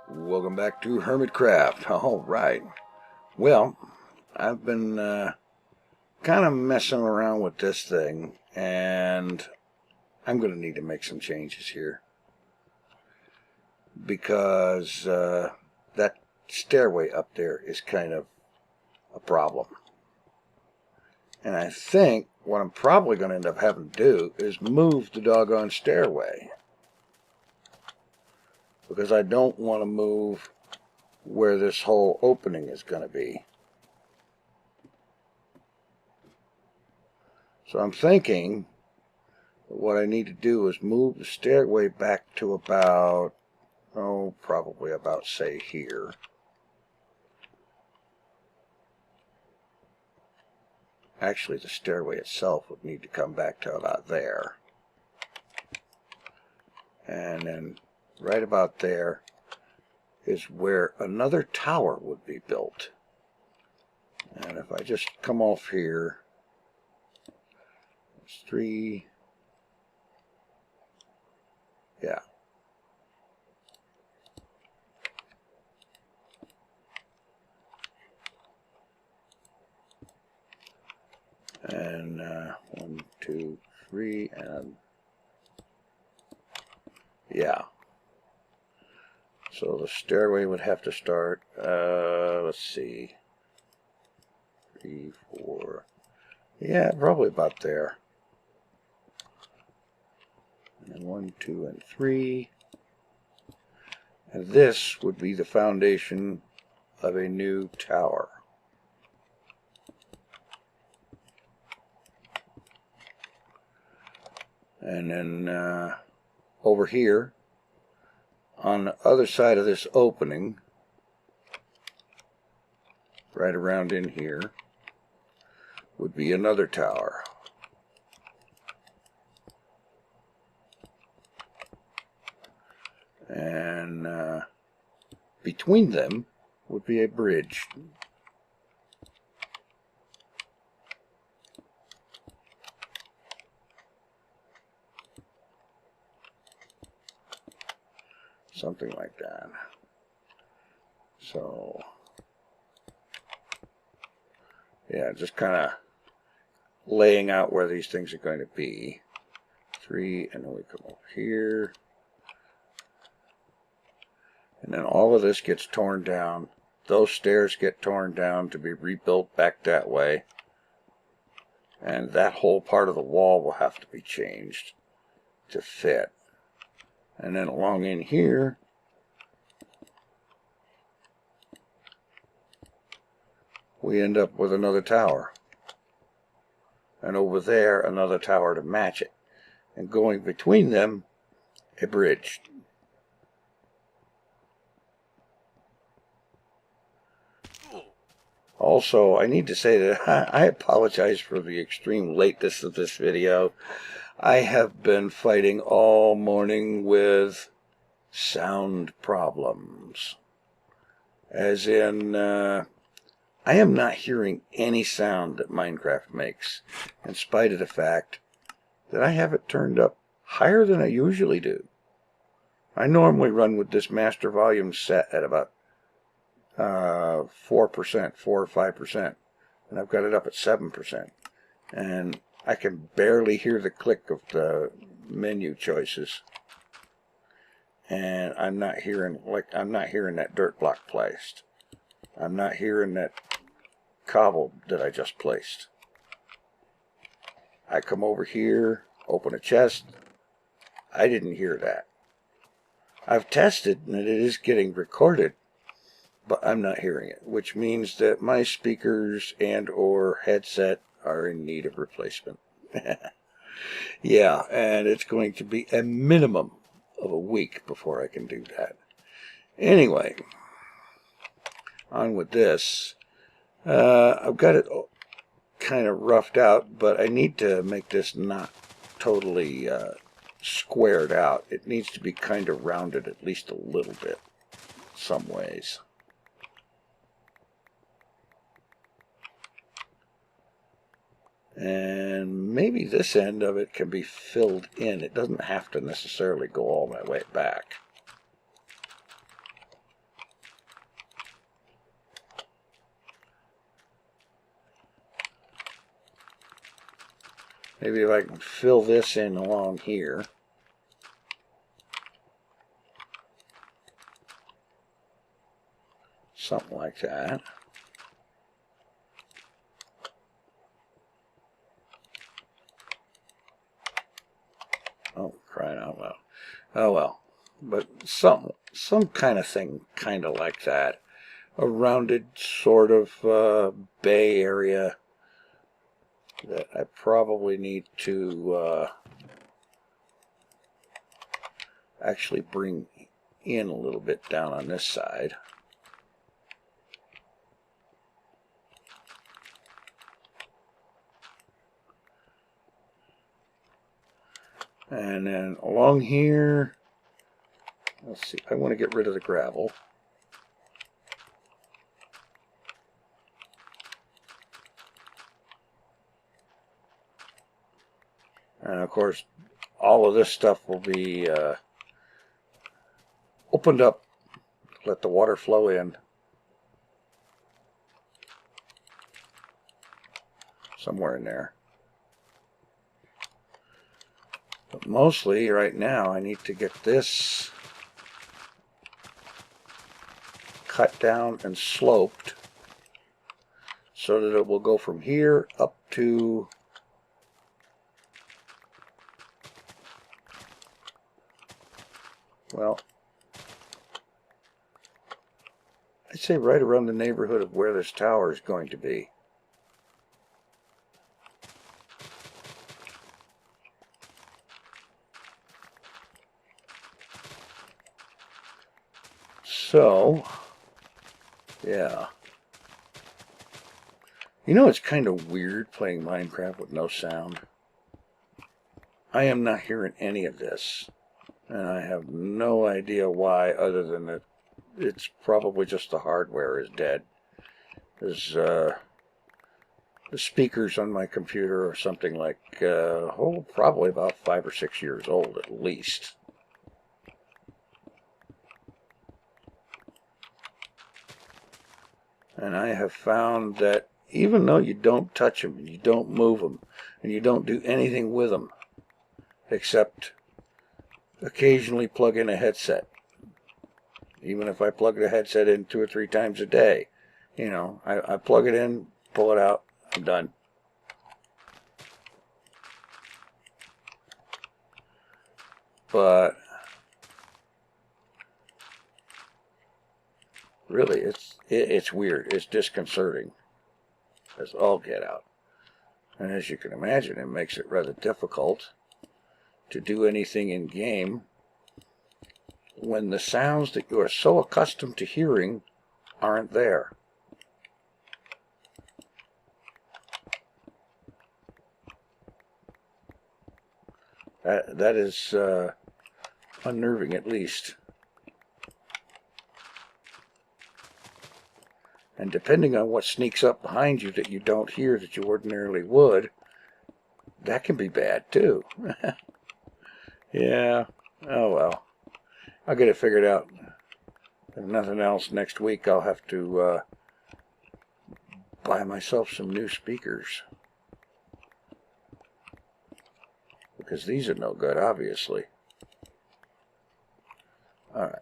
Welcome back to Hermitcraft. All right. Well, I've been kind of messing around with this thing, and I'm going to need to make some changes here because that stairway up there is kind of a problem. And I think what I'm probably going to end up having to do is move the doggone stairway, because I don't want to move where this whole opening is going to be. So I'm thinking that what I need to do is move the stairway back to about, probably about, say, here. Actually, the stairway itself would need to come back to about there. And then right about there is where another tower would be built. And if I just come off here, it's 3, yeah. And 1, 2, 3, and yeah. So the stairway would have to start, let's see, 3, 4, yeah, probably about there. And then 1, 2, and 3. And this would be the foundation of a new tower. And then over here, on the other side of this opening, right around in here, would be another tower. And between them would be a bridge. Something like that. So, yeah, just kind of laying out where these things are going to be. 3, and then we come over here. And then all of this gets torn down. Those stairs get torn down to be rebuilt back that way. And that whole part of the wall will have to be changed to fit. And then along in here, we end up with another tower. And over there, another tower to match it. And going between them, a bridge. Also, I need to say that I apologize for the extreme lateness of this video. I have been fighting all morning with sound problems. As in, I am not hearing any sound that Minecraft makes, in spite of the fact that I have it turned up higher than I usually do. I normally run with this master volume set at about 4%, 4 or 5%, and I've got it up at 7%. And I can barely hear the click of the menu choices, and I'm not hearing that dirt block placed. I'm not hearing that cobble that I just placed. I come over here, open a chest. I didn't hear that. I've tested, and it is getting recorded, but I'm not hearing it, which means that my speakers and or headset are in need of replacement. Yeah, and it's going to be a minimum of a week before I can do that. Anyway, on with this. I've got it kind of roughed out, but I need to make this not totally squared out. It needs to be kind of rounded at least a little bit, some ways. And maybe this end of it can be filled in. It doesn't have to necessarily go all that way back. Maybe if I can fill this in along here. Something like that. Oh, crying out loud. Oh well. But some kind of thing, kind of like that. A rounded sort of bay area that I probably need to actually bring in a little bit down on this side. And then along here, let's see, I want to get rid of the gravel. And of course, all of this stuff will be opened up, let the water flow in. Somewhere in there. But mostly right now I need to get this cut down and sloped so that it will go from here up to well, I'd say right around the neighborhood of where this tower is going to be. So, yeah. You know, it's kind of weird playing Minecraft with no sound. I am not hearing any of this. And I have no idea why, other than that it's probably just the hardware is dead. There's, the speakers on my computer are something like, probably about 5 or 6 years old at least. And I have found that even though you don't touch them, you don't move them, and you don't do anything with them, except occasionally plug in a headset. Even if I plug the headset in 2 or 3 times a day, you know, I plug it in, pull it out, I'm done. But really, it's weird. It's disconcerting. As all get out. And as you can imagine, it makes it rather difficult to do anything in game when the sounds that you are so accustomed to hearing aren't there. That is unnerving, at least. And depending on what sneaks up behind you that you don't hear that you ordinarily would, that can be bad too. Yeah, oh well. I'll get it figured out. If nothing else, next week I'll have to buy myself some new speakers. Because these are no good, obviously. Alright.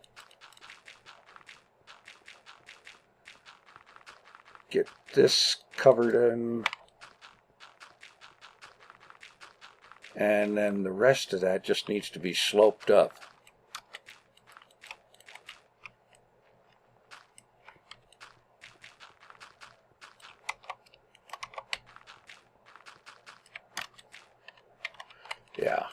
Get this covered in. And then the rest of that just needs to be sloped up. Yeah.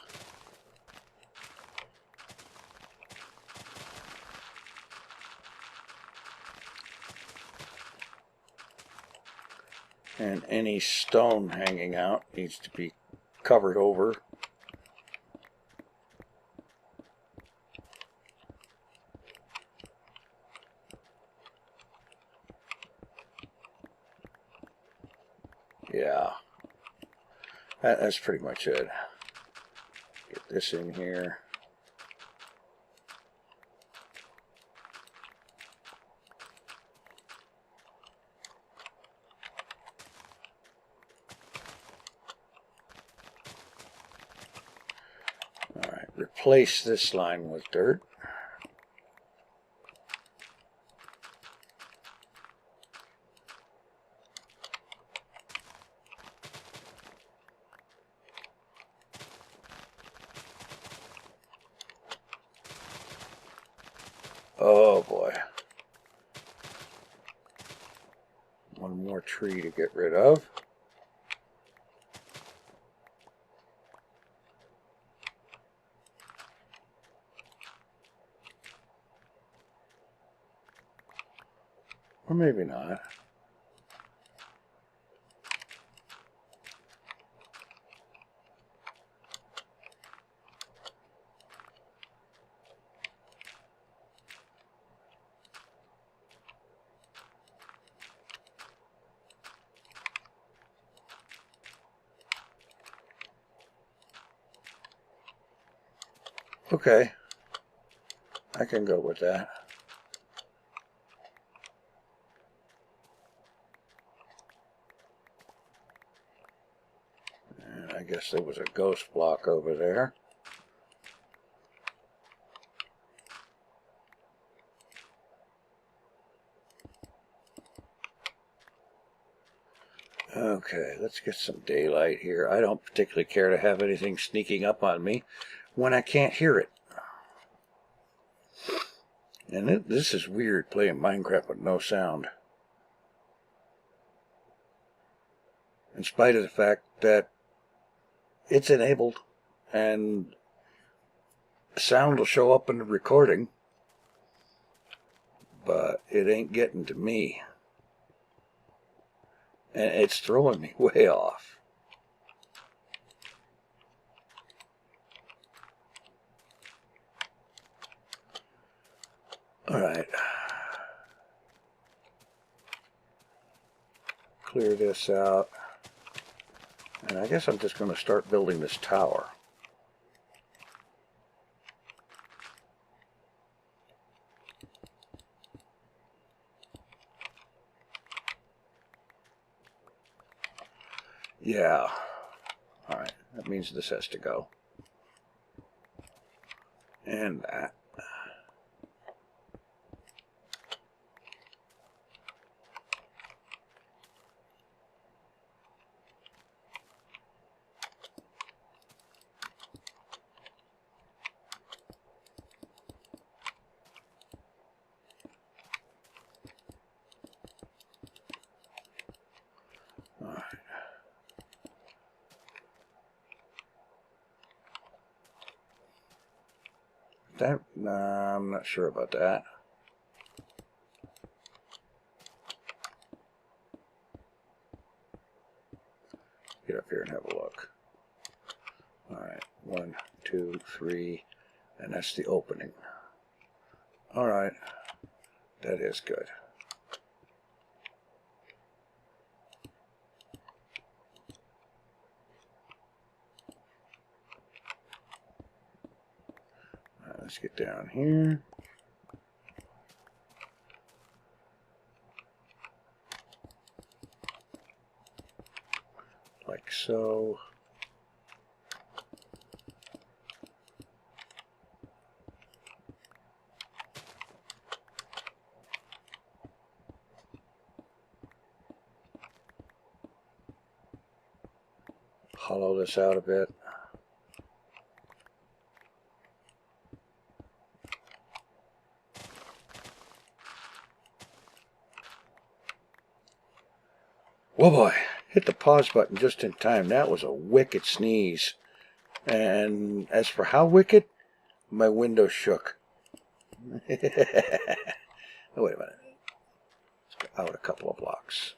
And any stone hanging out needs to be covered over. Yeah. That's pretty much it. Get this in here. replace this line with dirt. Oh boy. One more tree to get rid of. Or maybe not. Okay, I can go with that. And I guess there was a ghost block over there. Okay, let's get some daylight here. I don't particularly care to have anything sneaking up on me when I can't hear it. And this is weird, playing Minecraft with no sound. In spite of the fact that it's enabled and sound will show up in the recording, but it ain't getting to me. And it's throwing me way off. Alright. Clear this out. And I guess I'm just going to start building this tower. Yeah. Alright, that means this has to go. And that. That, I'm not sure about that. Get up here and have a look. Alright, 1, 2, 3, and that's the opening. Alright, that is good. Let's get down here. Like so. Hollow this out a bit. Whoa boy, hit the pause button just in time. That was a wicked sneeze. And as for how wicked, my window shook. Oh, wait a minute. Let's go out a couple of blocks.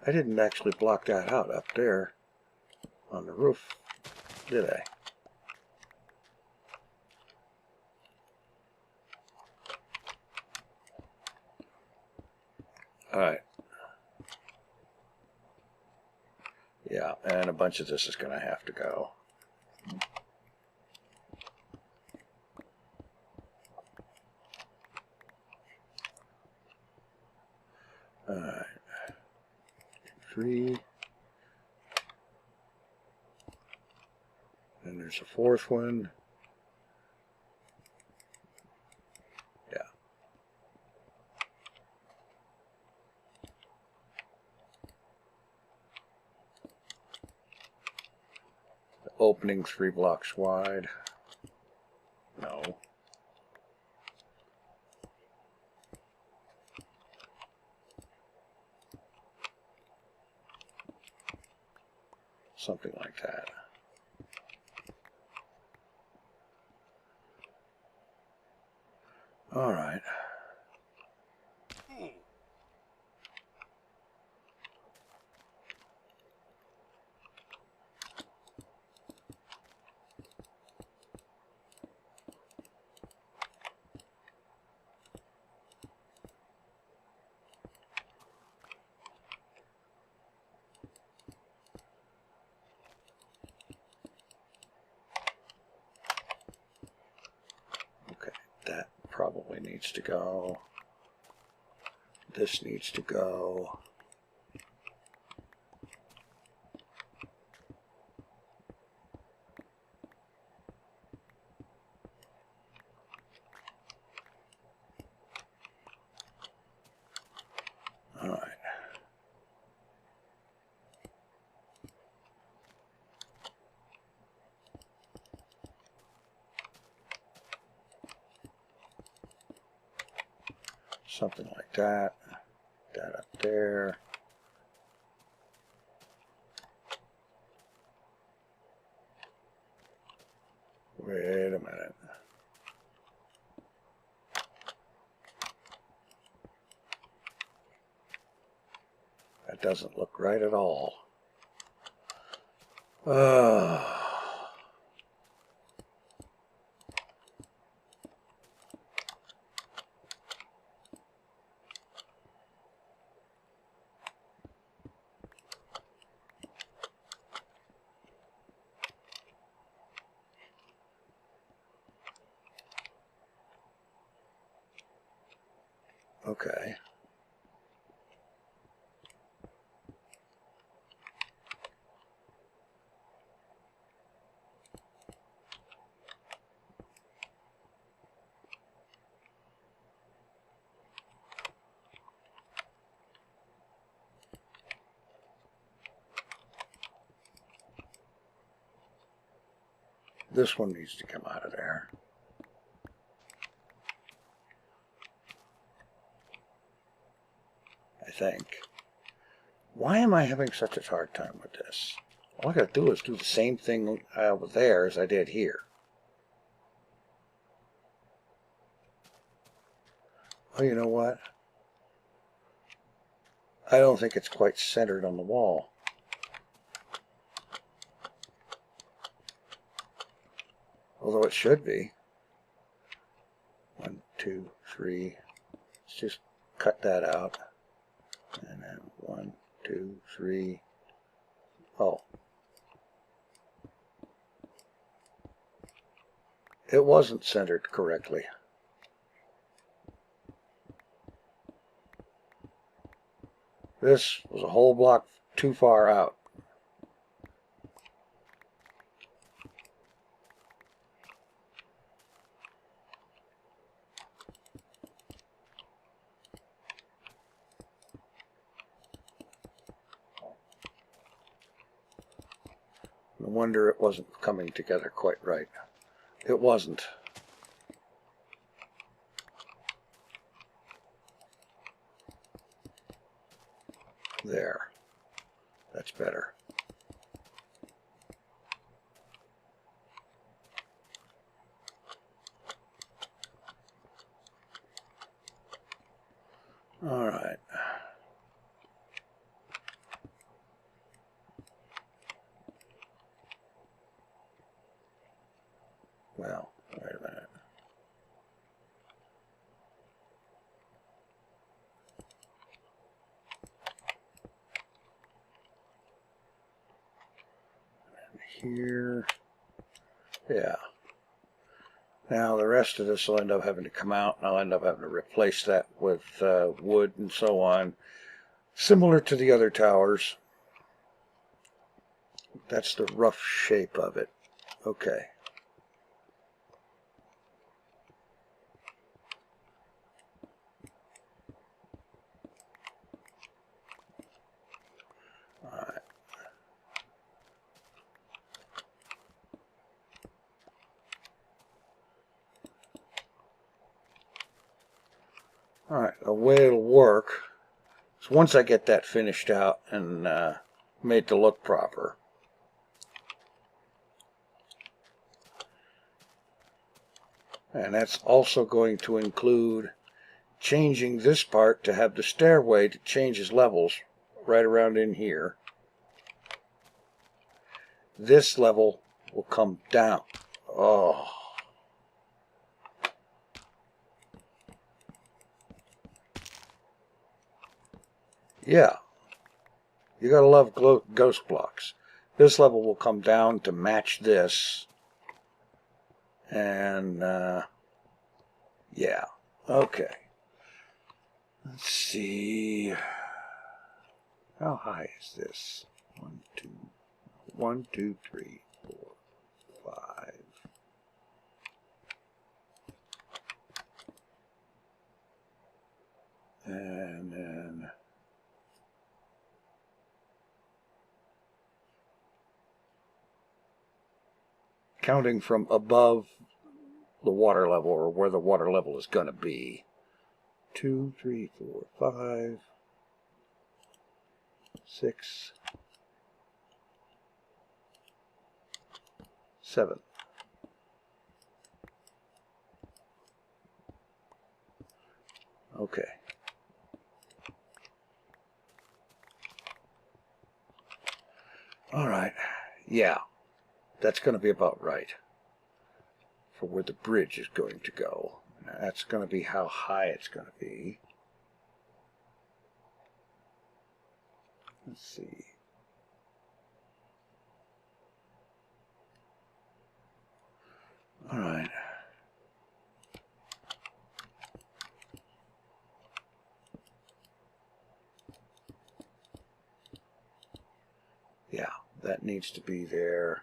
I didn't actually block that out up there on the roof, did I? Alright. Yeah, and a bunch of this is going to have to go. Alright. 3. And there's a fourth one. Yeah. The opening 3 blocks wide. No. Something like that. All right. That probably needs to go. This needs to go. All right. Something like that. That up there. Wait a minute. That doesn't look right at all. Okay. This one needs to come out of there. I think. Why am I having such a hard time with this? All I gotta do is do the same thing over there as I did here. Oh, you know what? I don't think it's quite centered on the wall. Although it should be. 1, 2, 3. Let's just cut that out. And then 1, 2, 3. Oh. It wasn't centered correctly. This was a whole block too far out. No wonder it wasn't coming together quite right. It wasn't. There. That's better. All right. Well, wait a minute. And here. Yeah. Now the rest of this will end up having to come out, and I'll end up having to replace that with wood and so on. Similar to the other towers. That's the rough shape of it. Okay. Alright. Alright, the way it'll work is once I get that finished out and made to look proper, and that's also going to include changing this part to have the stairway to change its levels right around in here. This level will come down. Oh. Yeah. You gotta love ghost blocks. This level will come down to match this. And, yeah. Okay. Let's see. How high is this? 1, 2, 3, 4, 5. And then counting from above the water level, or where the water level is going to be. 2, 3, 4, 5, 6, 7. Okay. All right. Yeah, that's going to be about right for where the bridge is going to go. That's going to be how high it's going to be. Let's see. All right. Yeah, that needs to be there.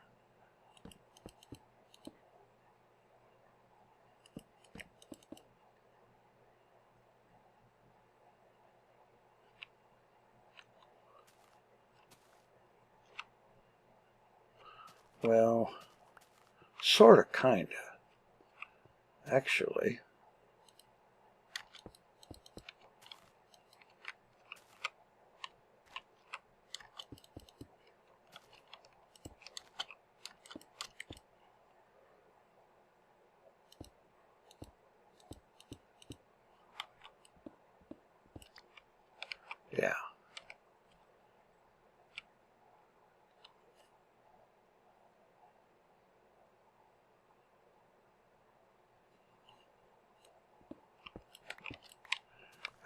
Well, sort of, kind of, actually. Yeah.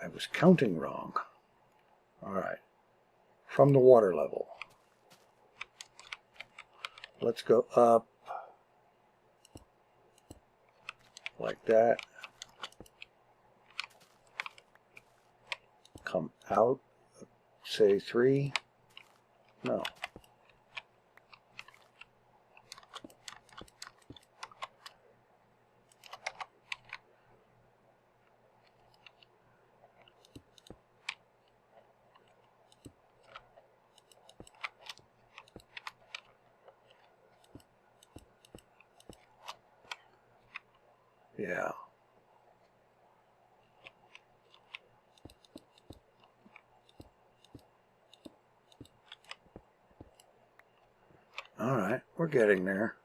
I was counting wrong. All right. From the water level. Let's go up like that. Come out, say 3. No. Yeah. All right, we're getting there.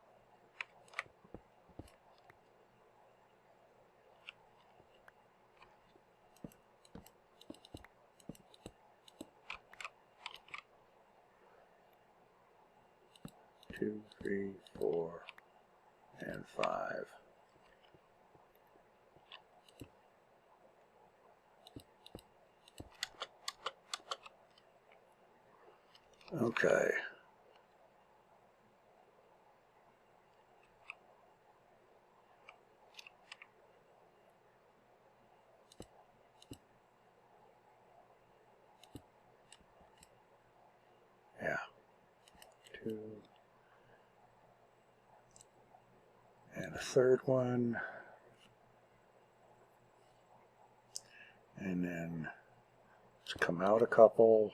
Two, 3, 4, and 5. Okay. Yeah. 2, third one. And then let's come out a couple.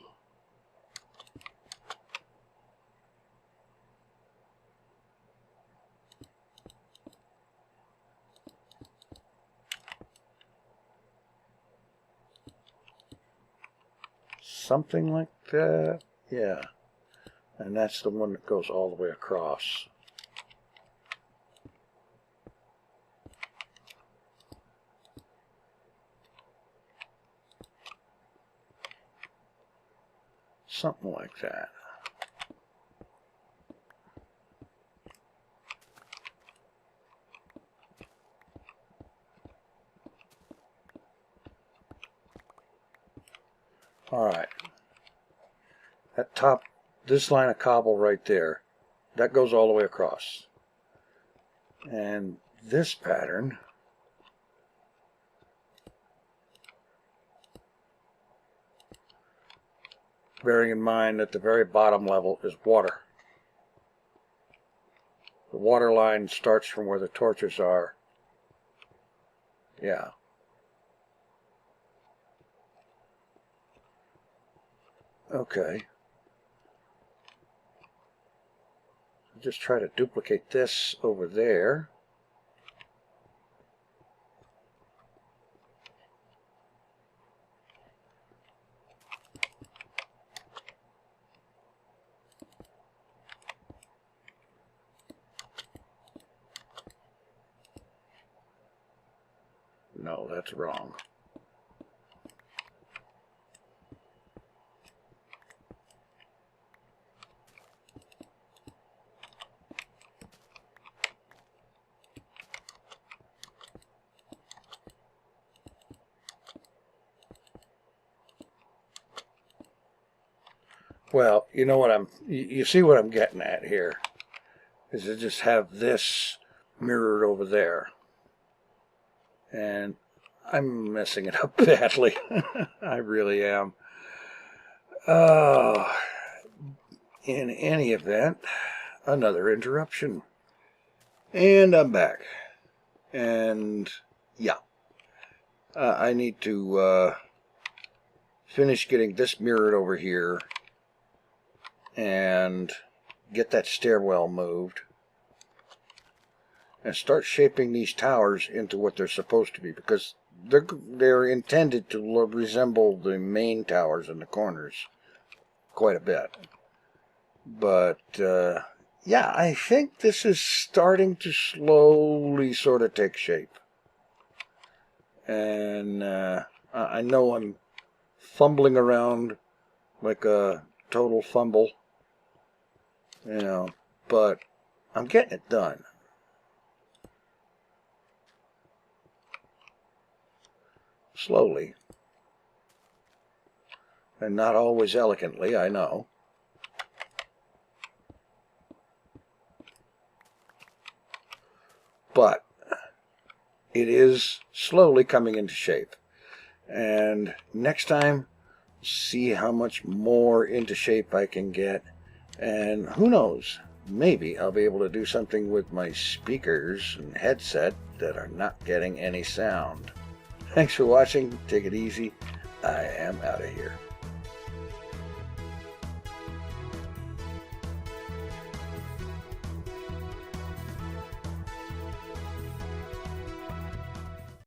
Something like that. Yeah. And that's the one that goes all the way across. Something like that. All right. That top, this line of cobble right there, that goes all the way across. And this pattern bearing in mind that the very bottom level is water. The water line starts from where the torches are. Yeah. Okay. Just try to duplicate this over there. No, that's wrong. Well, you know what you see what I'm getting at here, is to just have this mirrored over there. And I'm messing it up badly. I really am. In any event, another interruption. And I'm back. And yeah, I need to finish getting this mirrored over here and get that stairwell moved and start shaping these towers into what they're supposed to be, because they're intended to resemble the main towers in the corners quite a bit. But yeah, I think this is starting to slowly sort of take shape. And I know I'm fumbling around like a total fumble, you know, but I'm getting it done. Slowly. And not always elegantly, I know. But it is slowly coming into shape. And next time, see how much more into shape I can get. And who knows, maybe I'll be able to do something with my speakers and headset that are not getting any sound. Thanks for watching. Take it easy. I am out of here.